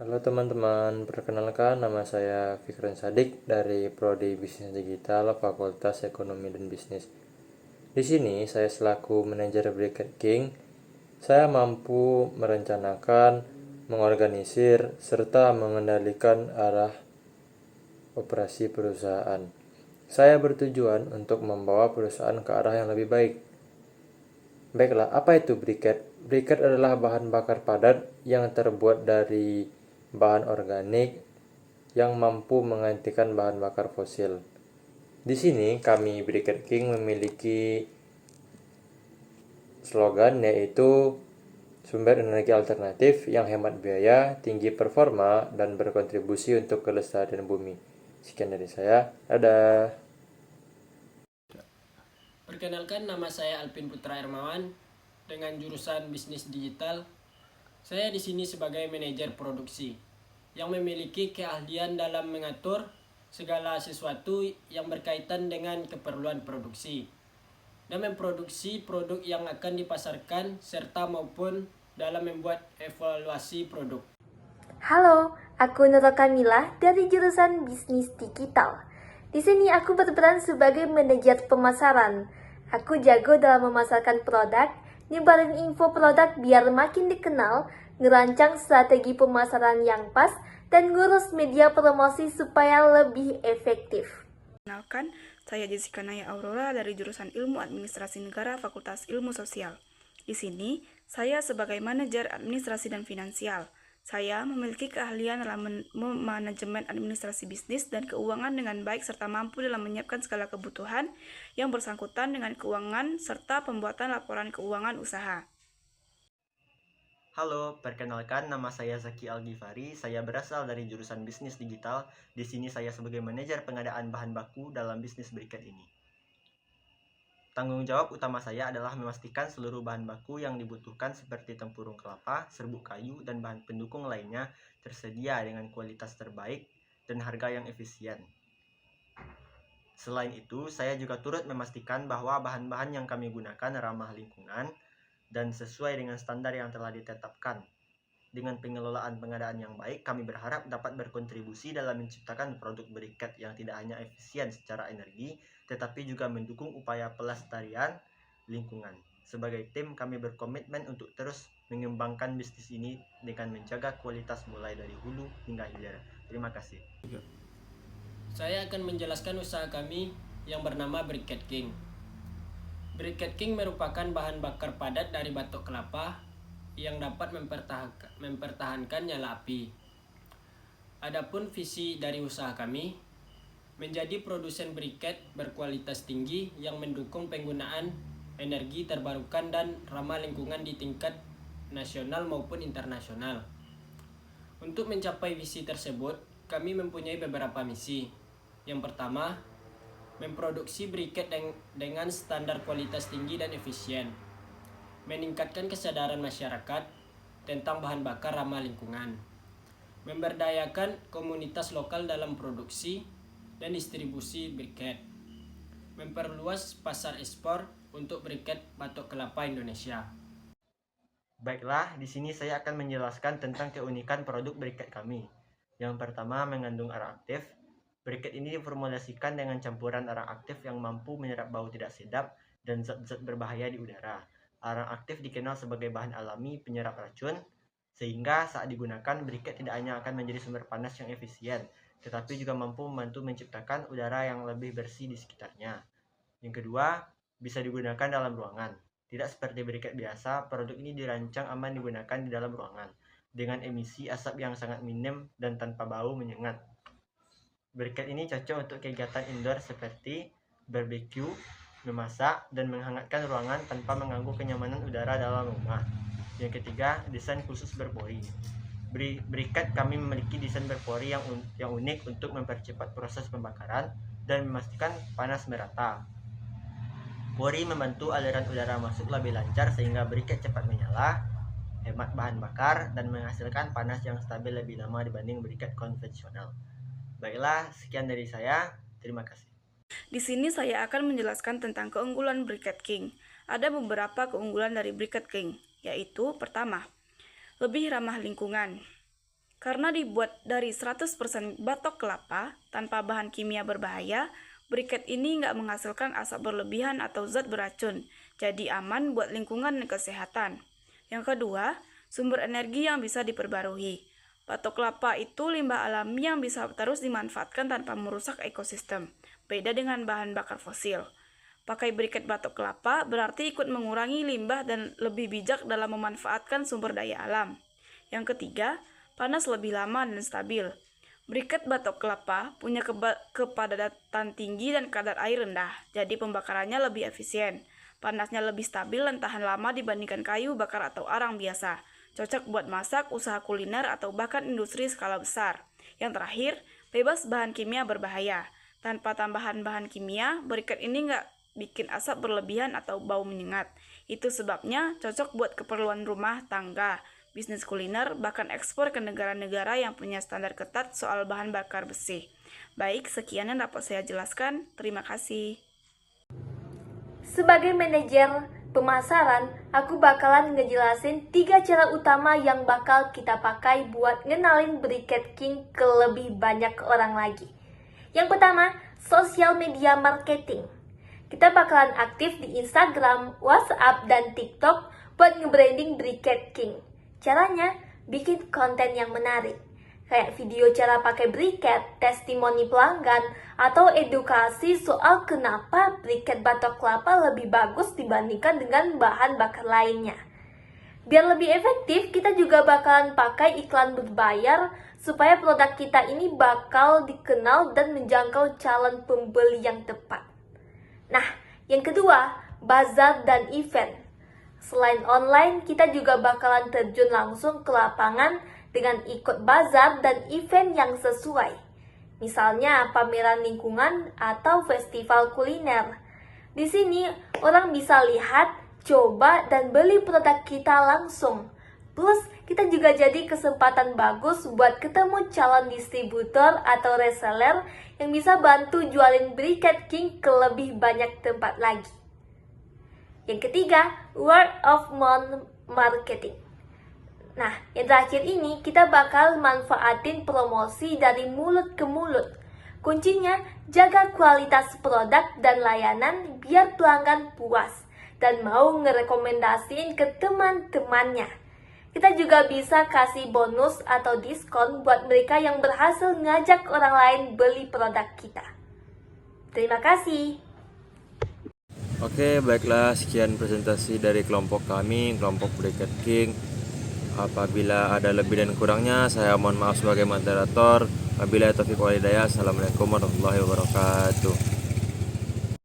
Halo teman-teman, perkenalkan nama saya Fikran Sadik dari Prodi Bisnis Digital Fakultas Ekonomi dan Bisnis. Di sini saya selaku manajer Bricket King, saya mampu merencanakan, mengorganisir, serta mengendalikan arah operasi perusahaan. Saya bertujuan untuk membawa perusahaan ke arah yang lebih baik. Baiklah, apa itu briket? Briket adalah bahan bakar padat yang terbuat dari bahan organik yang mampu menggantikan bahan bakar fosil. Di sini kami Briket King memiliki slogan yaitu sumber energi alternatif yang hemat biaya, tinggi performa, dan berkontribusi untuk kelestarian bumi. Sekian dari saya. Dadah. Perkenalkan, nama saya Alvin Putra Hermawan dengan jurusan Bisnis Digital. Saya di sini sebagai manajer produksi yang memiliki keahlian dalam mengatur segala sesuatu yang berkaitan dengan keperluan produksi dan memproduksi produk yang akan dipasarkan serta maupun dalam membuat evaluasi produk. Halo, aku Nurul Kamila dari jurusan Bisnis Digital. Di sini aku berperan sebagai manajer pemasaran. Aku jago dalam memasarkan produk, nyebarin info produk biar makin dikenal, ngerancang strategi pemasaran yang pas, dan ngurus media promosi supaya lebih efektif. Kenalkan, saya Jessica Naya Aurora dari jurusan Ilmu Administrasi Negara Fakultas Ilmu Sosial. Di sini, saya sebagai manajer administrasi dan finansial. Saya memiliki keahlian dalam manajemen administrasi bisnis dan keuangan dengan baik serta mampu dalam menyiapkan segala kebutuhan yang bersangkutan dengan keuangan serta pembuatan laporan keuangan usaha. Halo, perkenalkan nama saya Zaki Algifari. Saya berasal dari jurusan Bisnis Digital. Di sini saya sebagai manajer pengadaan bahan baku dalam bisnis briket ini. Tanggung jawab utama saya adalah memastikan seluruh bahan baku yang dibutuhkan seperti tempurung kelapa, serbuk kayu, dan bahan pendukung lainnya tersedia dengan kualitas terbaik dan harga yang efisien. Selain itu, saya juga turut memastikan bahwa bahan-bahan yang kami gunakan ramah lingkungan dan sesuai dengan standar yang telah ditetapkan. Dengan pengelolaan pengadaan yang baik, kami berharap dapat berkontribusi dalam menciptakan produk briket yang tidak hanya efisien secara energi, tetapi juga mendukung upaya pelestarian lingkungan. Sebagai tim, kami berkomitmen untuk terus mengembangkan bisnis ini dengan menjaga kualitas mulai dari hulu hingga hilir. Terima kasih. Saya akan menjelaskan usaha kami yang bernama Briket King. Briket King merupakan bahan bakar padat dari batok kelapa yang dapat mempertahankan nyala api. Adapun visi dari usaha kami menjadi produsen briket berkualitas tinggi yang mendukung penggunaan energi terbarukan dan ramah lingkungan di tingkat nasional maupun internasional. Untuk mencapai visi tersebut, kami mempunyai beberapa misi. Yang pertama, memproduksi briket dengan standar kualitas tinggi dan efisien, meningkatkan kesadaran masyarakat tentang bahan bakar ramah lingkungan, memberdayakan komunitas lokal dalam produksi dan distribusi briket, memperluas pasar ekspor untuk briket batok kelapa Indonesia. Baiklah, di sini saya akan menjelaskan tentang keunikan produk briket kami. Yang pertama, mengandung arang aktif. Briket ini diformulasikan dengan campuran arang aktif yang mampu menyerap bau tidak sedap dan zat-zat berbahaya di udara. Arang aktif dikenal sebagai bahan alami penyerap racun, sehingga saat digunakan, briket tidak hanya akan menjadi sumber panas yang efisien, tetapi juga mampu membantu menciptakan udara yang lebih bersih di sekitarnya. Yang kedua, bisa digunakan dalam ruangan. Tidak seperti briket biasa, produk ini dirancang aman digunakan di dalam ruangan, dengan emisi asap yang sangat minim dan tanpa bau menyengat. Briket ini cocok untuk kegiatan indoor seperti barbecue, memasak, dan menghangatkan ruangan tanpa mengganggu kenyamanan udara dalam rumah. Yang ketiga, desain khusus berpori. Briket kami memiliki desain berpori yang unik untuk mempercepat proses pembakaran dan memastikan panas merata. Pori membantu aliran udara masuk lebih lancar sehingga briket cepat menyala, hemat bahan bakar, dan menghasilkan panas yang stabil lebih lama dibanding briket konvensional. Baiklah, sekian dari saya. Terima kasih. Di sini saya akan menjelaskan tentang keunggulan Briket King. Ada beberapa keunggulan dari Briket King, yaitu pertama, lebih ramah lingkungan. Karena dibuat dari 100% batok kelapa tanpa bahan kimia berbahaya, briket ini nggak menghasilkan asap berlebihan atau zat beracun, jadi aman buat lingkungan dan kesehatan. Yang kedua, sumber energi yang bisa diperbarui. Batok kelapa itu limbah alami yang bisa terus dimanfaatkan tanpa merusak ekosistem, beda dengan bahan bakar fosil. Pakai briket batok kelapa berarti ikut mengurangi limbah dan lebih bijak dalam memanfaatkan sumber daya alam. Yang ketiga, panas lebih lama dan stabil. Briket batok kelapa punya kepadatan tinggi dan kadar air rendah, jadi pembakarannya lebih efisien. Panasnya lebih stabil dan tahan lama dibandingkan kayu bakar atau arang biasa. Cocok buat masak, usaha kuliner, atau bahkan industri skala besar. Yang terakhir, bebas bahan kimia berbahaya. Tanpa tambahan bahan kimia, briket ini nggak bikin asap berlebihan atau bau menyengat. Itu sebabnya cocok buat keperluan rumah tangga, bisnis kuliner, bahkan ekspor ke negara-negara yang punya standar ketat soal bahan bakar besi. Baik, sekian yang dapat saya jelaskan. Terima kasih. Sebagai manajer pemasaran, aku bakalan ngejelasin 3 cara utama yang bakal kita pakai buat ngenalin Briquette King ke lebih banyak orang lagi. Yang pertama, social media marketing. Kita bakalan aktif di Instagram, WhatsApp, dan TikTok buat nge-branding Briquette King. Caranya, bikin konten yang menarik. Kayak video cara pakai briket, testimoni pelanggan, atau edukasi soal kenapa briket batok kelapa lebih bagus dibandingkan dengan bahan bakar lainnya. Biar lebih efektif, kita juga bakalan pakai iklan berbayar supaya produk kita ini bakal dikenal dan menjangkau calon pembeli yang tepat. Nah, yang kedua, bazar dan event. Selain online, kita juga bakalan terjun langsung ke lapangan dengan ikut bazar dan event yang sesuai. Misalnya pameran lingkungan atau festival kuliner. Di sini orang bisa lihat, coba, dan beli produk kita langsung. Plus, kita juga jadi kesempatan bagus buat ketemu calon distributor atau reseller yang bisa bantu jualin Briquette King ke lebih banyak tempat lagi. Yang ketiga, word of mouth marketing. Nah, yang terakhir ini kita bakal manfaatin promosi dari mulut ke mulut. Kuncinya, jaga kualitas produk dan layanan biar pelanggan puas dan mau ngerekomendasiin ke teman-temannya. Kita juga bisa kasih bonus atau diskon buat mereka yang berhasil ngajak orang lain beli produk kita. Terima kasih. Oke, baiklah, sekian presentasi dari kelompok kami, kelompok Briquette King. Apabila ada lebih dan kurangnya, saya mohon maaf sebagai moderator. Wabillahi taufiq wal hidayah. Assalamualaikum warahmatullahi wabarakatuh.